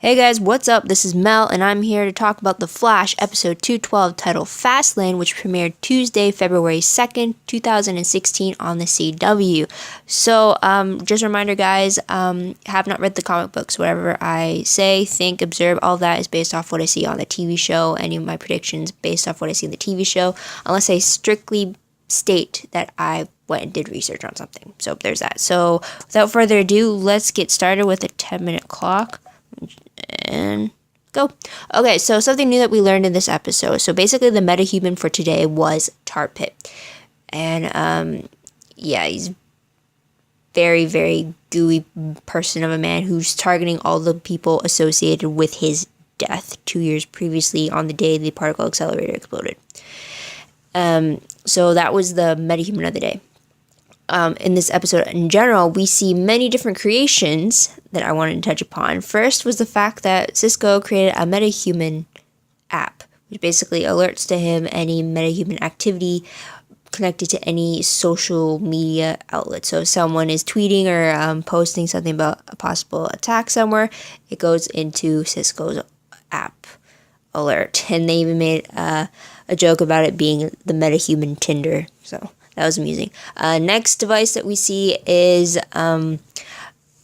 Hey guys, what's up? This is Mel, and I'm here to talk about The Flash, episode 212, titled Fastlane, which premiered Tuesday, February 2nd, 2016 on the CW. So, just a reminder, guys, have not read the comic books. Whatever I say, think, observe, all that is based off what I see on the TV show. Any of my predictions based off what I see in the TV show, unless I strictly state that I went and did research on something. So, there's that. So, without further ado, let's get started with a 10-minute clock. And go. Okay, so something new that we learned in this episode. So basically the metahuman for today was Tar Pit. And he's very, very gooey person of a man who's targeting all the people associated with his death 2 years previously on the day the particle accelerator exploded. So that was the metahuman of the day. In this episode in general, we see many different creations that I wanted to touch upon. First was the fact that Cisco created a metahuman app, which basically alerts to him any metahuman activity connected to any social media outlet. So if someone is tweeting or posting something about a possible attack somewhere, it goes into Cisco's app alert. And they even made a joke about it being the metahuman Tinder. So that was amusing. Next device that we see is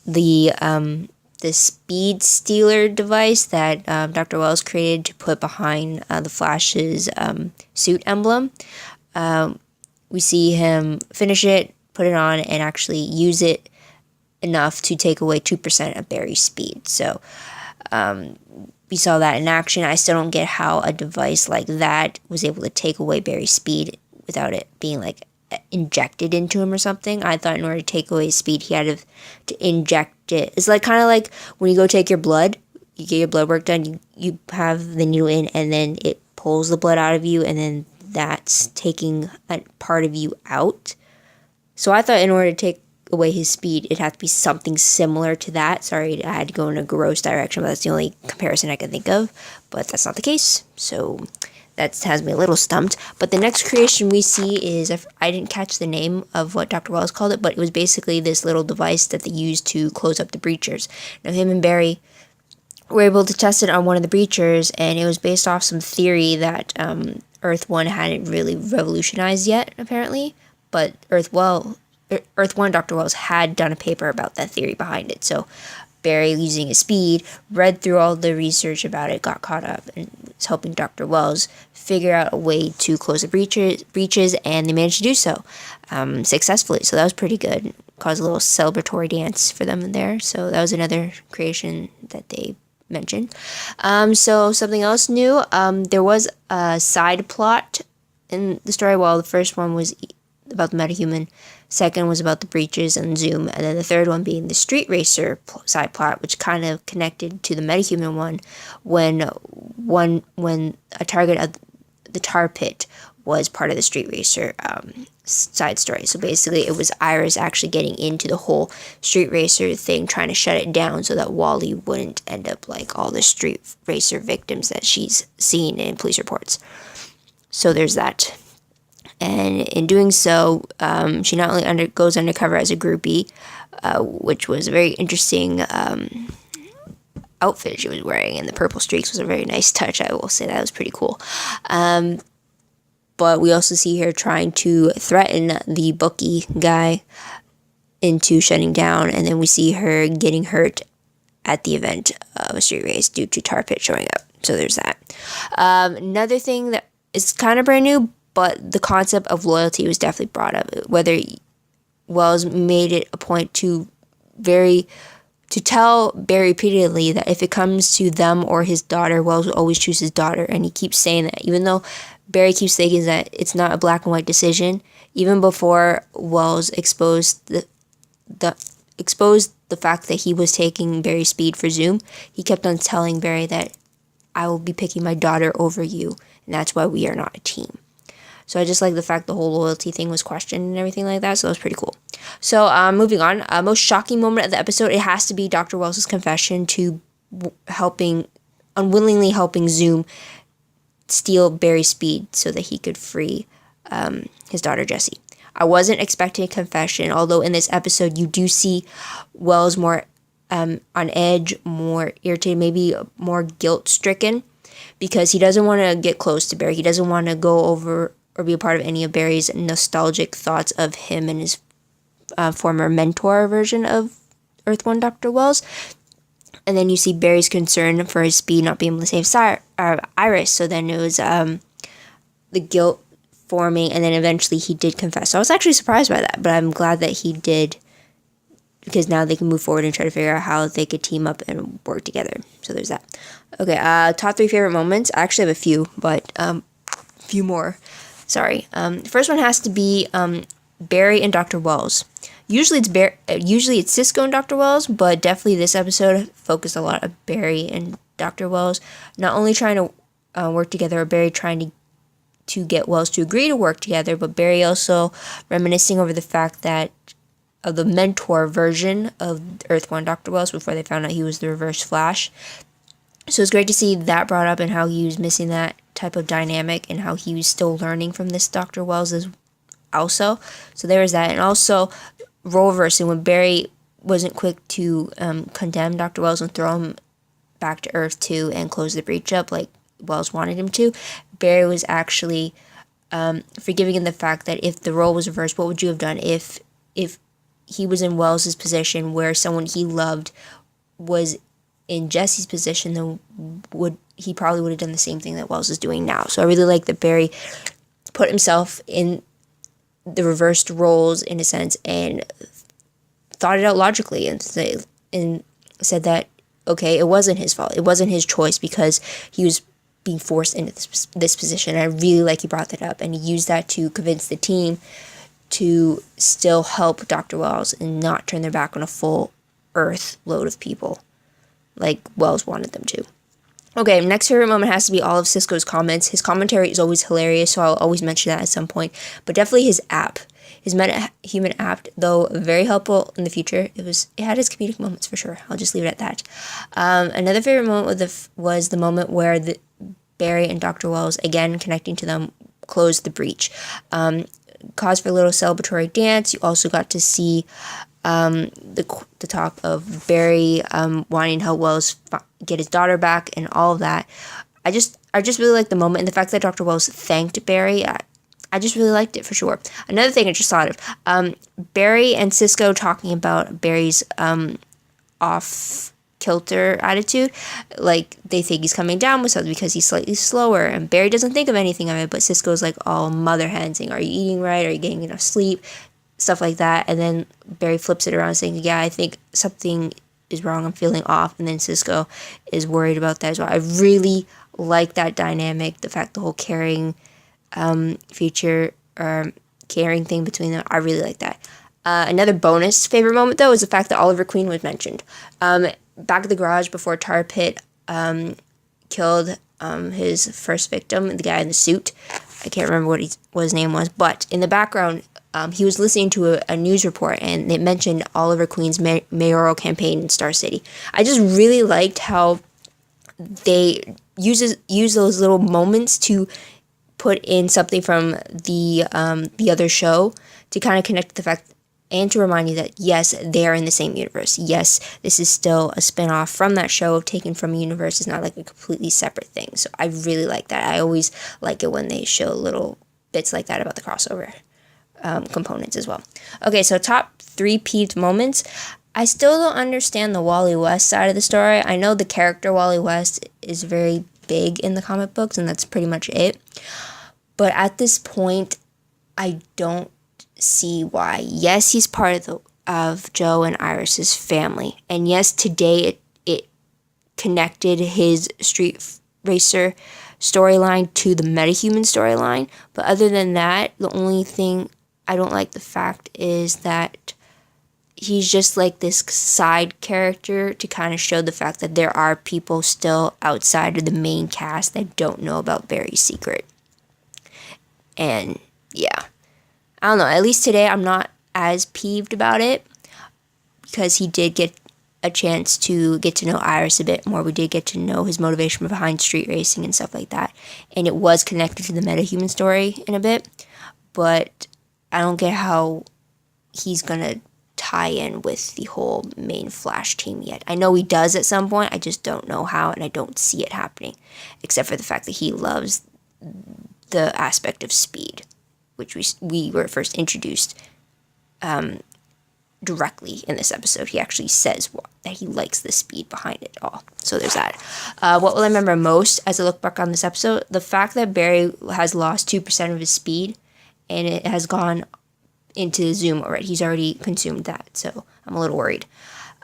the speed stealer device that Dr. Wells created to put behind the Flash's suit emblem. We see him finish it, put it on, and actually use it enough to take away 2% of Barry's speed. So we saw that in action. I still don't get how a device like that was able to take away Barry's speed without it being like injected into him or something. I thought in order to take away his speed, he had to inject it. It's like kind of like when you go take your blood, you get your blood work done, you have the needle in, and then it pulls the blood out of you, and then that's taking a part of you out. So I thought in order to take away his speed, it had to be something similar to that. Sorry, I had to go in a gross direction, but that's the only comparison I can think of. But that's not the case. So that has me a little stumped. But the next creation we see is, I didn't catch the name of what Dr. Wells called it, but it was basically this little device that they used to close up the breachers. Now, him and Barry were able to test it on one of the breachers, and it was based off some theory that Earth 1 hadn't really revolutionized yet, apparently. But Earth 1, Dr. Wells had done a paper about that theory behind it. So Barry, using his speed, read through all the research about it, got caught up, and was helping Dr. Wells figure out a way to close the breaches, and they managed to do so successfully. So that was pretty good. Caused a little celebratory dance for them there. So that was another creation that they mentioned. So something else new, there was a side plot in the story. Well, the first one was about the metahuman, second was about the breaches and Zoom, and then the third one being the street racer side plot, which kind of connected to the metahuman one when a target of the tar pit was part of the street racer side story. So basically it was Iris actually getting into the whole street racer thing, trying to shut it down so that Wally wouldn't end up like all the street racer victims that she's seen in police reports. So there's that. And in doing so, she not only goes undercover as a groupie, which was a very interesting outfit she was wearing, and the purple streaks was a very nice touch. I will say that was pretty cool. But we also see her trying to threaten the bookie guy into shutting down, and then we see her getting hurt at the event of a street race due to Tar Pit showing up. So there's that. Another thing that is kind of brand new, but the concept of loyalty was definitely brought up. Whether Wells made it a point to tell Barry repeatedly that if it comes to them or his daughter, Wells will always choose his daughter. And he keeps saying that, even though Barry keeps thinking that it's not a black and white decision. Even before Wells exposed the fact that he was taking Barry's speed for Zoom, he kept on telling Barry that I will be picking my daughter over you, and that's why we are not a team. So I just like the fact the whole loyalty thing was questioned and everything like that. So that was pretty cool. So moving on, most shocking moment of the episode, it has to be Dr. Wells' confession to unwillingly helping Zoom steal Barry's speed so that he could free his daughter Jessie. I wasn't expecting a confession, although in this episode you do see Wells more on edge, more irritated, maybe more guilt-stricken, because he doesn't want to get close to Barry. He doesn't want to go over or be a part of any of Barry's nostalgic thoughts of him and his former mentor version of Earth 1 Dr. Wells. And then you see Barry's concern for his speed not being able to save Iris. So then it was the guilt forming, and then eventually he did confess. So I was actually surprised by that, but I'm glad that he did, because now they can move forward and try to figure out how they could team up and work together. So there's that. Okay, top 3 favorite moments. I actually have a few, but few more. Sorry. The first one has to be Barry and Dr. Wells. Usually it's Cisco and Dr. Wells, but definitely this episode focused a lot on Barry and Dr. Wells. Not only trying to work together, or Barry trying to get Wells to agree to work together, but Barry also reminiscing over the fact that of the mentor version of Earth 1 Dr. Wells before they found out he was the Reverse Flash. So it's great to see that brought up and how he was missing that type of dynamic and how he was still learning from this Dr. Wells as also. So there was that. And also role reversing, when Barry wasn't quick to condemn Dr. Wells and throw him back to Earth 2 and close the breach up like Wells wanted him to, Barry was actually forgiving in the fact that if the role was reversed, what would you have done if he was in Wells's position where someone he loved was in Jesse's position, then he probably would have done the same thing that Wells is doing now. So I really like that Barry put himself in the reversed roles in a sense and thought it out logically and said that, okay, it wasn't his fault. It wasn't his choice because he was being forced into this position. I really like he brought that up, and he used that to convince the team to still help Dr. Wells and not turn their back on a full Earth load of people like Wells wanted them to. Okay, next favorite moment has to be all of Cisco's comments. His commentary is always hilarious, so I'll always mention that at some point. But definitely his app, his meta-human app, though very helpful in the future. It had its comedic moments for sure. I'll just leave it at that. Another favorite moment was the moment where Barry and Dr. Wells, again connecting to them, closed the breach. Caused for a little celebratory dance. You also got to see the talk of Barry wanting to help Wells get his daughter back and all of that. I just really liked the moment, and the fact that Dr. Wells thanked Barry. I just really liked it for sure. Another thing I just thought of, Barry and Cisco talking about Barry's off kilter attitude, like they think he's coming down with something because he's slightly slower, and Barry doesn't think of anything of it, but Cisco's like all mother hen saying, are you eating right, are you getting enough sleep, stuff like that. And then Barry flips it around saying, yeah, I think something is wrong, I'm feeling off. And then Cisco is worried about that as well. I really like that dynamic, the fact the whole caring feature or caring thing between them, I really like that. Another bonus favorite moment though is the fact that Oliver Queen was mentioned. Back at the garage before Tar Pit killed his first victim, the guy in the suit. I can't remember what his name was, but in the background, he was listening to a news report, and it mentioned Oliver Queen's mayoral campaign in Star City. I just really liked how they use those little moments to put in something from the other show to kind of connect the fact and to remind you that, yes, they are in the same universe. Yes, this is still a spinoff from that show, taken from a universe. It's not like a completely separate thing. So I really like that. I always like it when they show little bits like that about the crossover components as well. Okay, so top 3 peeved moments. I still don't understand the Wally West side of the story. I know the character Wally West is very big in the comic books, and that's pretty much it. But at this point, I don't see why. Yes, he's part of Joe and Iris's family, and yes, today it connected his Street Racer storyline to the metahuman storyline. But other than that, the only thing I don't like the fact is that he's just like this side character to kind of show the fact that there are people still outside of the main cast that don't know about Barry's secret. And yeah, I don't know, at least today I'm not as peeved about it, because he did get a chance to get to know Iris a bit more. We did get to know his motivation behind street racing and stuff like that, and it was connected to the metahuman story in a bit. But I don't get how he's gonna tie in with the whole main Flash team yet. I know he does at some point, I just don't know how, and I don't see it happening, except for the fact that he loves the aspect of speed, which we were first introduced directly in this episode. He actually says that he likes the speed behind it all. So there's that. What will I remember most as I look back on this episode? The fact that Barry has lost 2% of his speed, and it has gone into Zoom already. He's already consumed that, so I'm a little worried.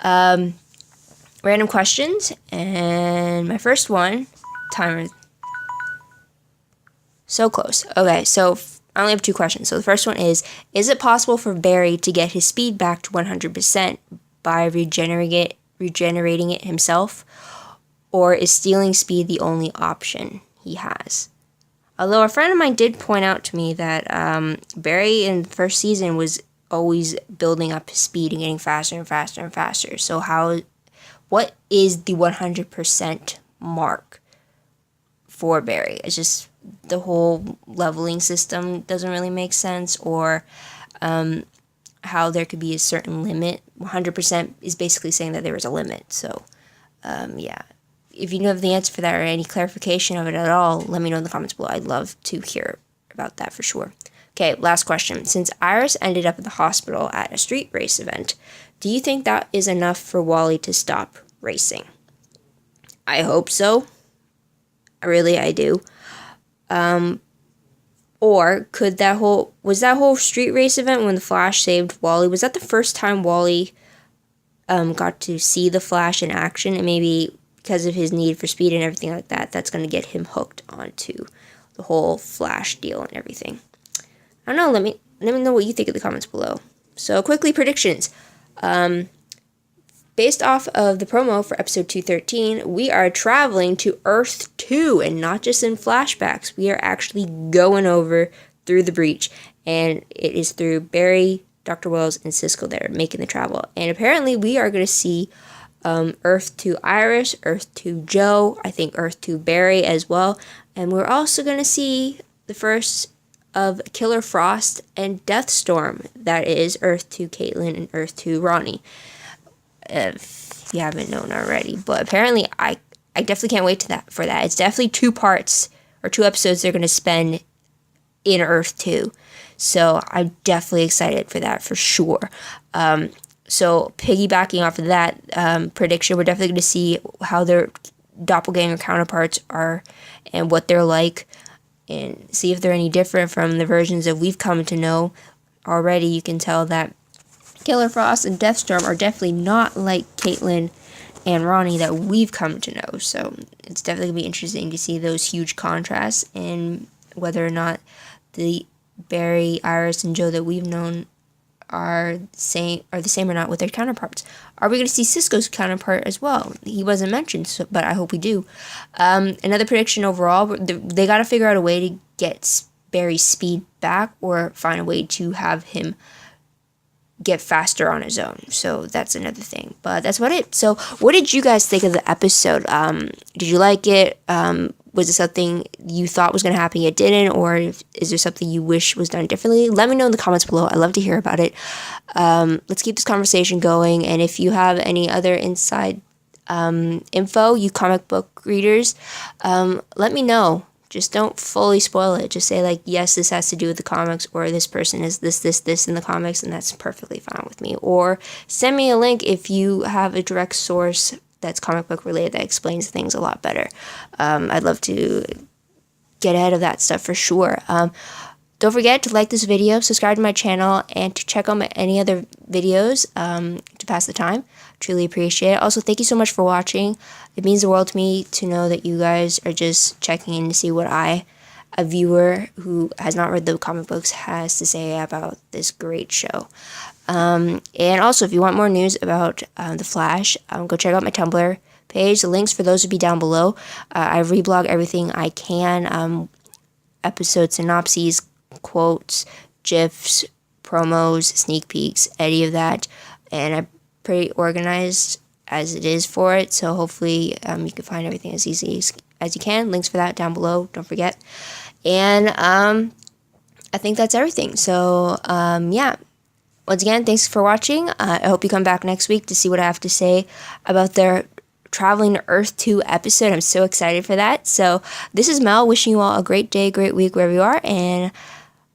Random questions, and my first one, timer. So close. Okay, so I only have 2 questions. So the first one is it possible for Barry to get his speed back to 100% by regenerating it himself? Or is stealing speed the only option he has? Although a friend of mine did point out to me that Barry in the first season was always building up his speed and getting faster and faster and faster. So what is the 100% mark for Barry? It's just the whole leveling system doesn't really make sense, or how there could be a certain limit. 100% is basically saying that there is a limit. So, yeah. If you know the answer for that or any clarification of it at all, let me know in the comments below. I'd love to hear about that for sure. Okay, last question. Since Iris ended up at the hospital at a street race event, do you think that is enough for Wally to stop racing? I hope so. I do. Or was that whole street race event when the Flash saved Wally, was that the first time Wally got to see the Flash in action? And maybe because of his need for speed and everything like that, that's going to get him hooked onto the whole Flash deal and everything. I don't know, let me know what you think in the comments below. So quickly, predictions. Based off of the promo for episode 213, we are traveling to Earth 2, and not just in flashbacks. We are actually going over through the breach, and it is through Barry, Dr. Wells, and Cisco that are making the travel. And apparently we are going to see Earth 2 Iris, Earth 2 Joe, I think Earth 2 Barry as well. And we're also going to see the first of Killer Frost and Deathstorm. That is Earth 2 Caitlin and Earth 2 Ronnie. If you haven't known already, but apparently I definitely can't wait for that. It's definitely 2 parts or 2 episodes they're going to spend in Earth 2, so I'm definitely excited for that for sure. So piggybacking off of that prediction, we're definitely going to see how their doppelganger counterparts are and what they're like, and see if they're any different from the versions that we've come to know already. You can tell that Killer Frost and Deathstorm are definitely not like Caitlin and Ronnie that we've come to know. So it's definitely going to be interesting to see those huge contrasts and whether or not the Barry, Iris, and Joe that we've known are the same or not with their counterparts. Are we going to see Cisco's counterpart as well? He wasn't mentioned, but I hope we do. Another prediction overall, they got to figure out a way to get Barry's speed back or find a way to have him get faster on his own. So that's another thing. But that's about it. So what did you guys think of the episode? Did you like it? Was it something you thought was going to happen yet didn't? Or is there something you wish was done differently? Let me know in the comments below. I'd love to hear about it. Let's keep this conversation going. And if you have any other inside info, you comic book readers, let me know. Just don't fully spoil it. Just say, like, yes, this has to do with the comics, or this person is this in the comics, and that's perfectly fine with me. Or send me a link if you have a direct source that's comic book related that explains things a lot better. I'd love to get ahead of that stuff for sure. Don't forget to like this video, subscribe to my channel, and to check out any other videos to pass the time. Truly appreciate it. Also, thank you so much for watching. It means the world to me to know that you guys are just checking in to see what a viewer who has not read the comic books, has to say about this great show. And also, if you want more news about The Flash, go check out my Tumblr page. The links for those will be down below. I reblog everything I can. Episode synopses, quotes, GIFs, promos, sneak peeks, any of that. And I'm pretty organized as it is for it, so hopefully you can find everything as easy as you can. Links for that down below, don't forget. And I think that's everything. So yeah, once again, thanks for watching. I hope you come back next week to see what I have to say about their Traveling to Earth 2 episode. I'm so excited for that. So this is Mel wishing you all a great day, great week wherever you are, and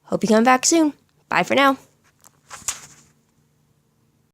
hope you come back soon. Bye for now.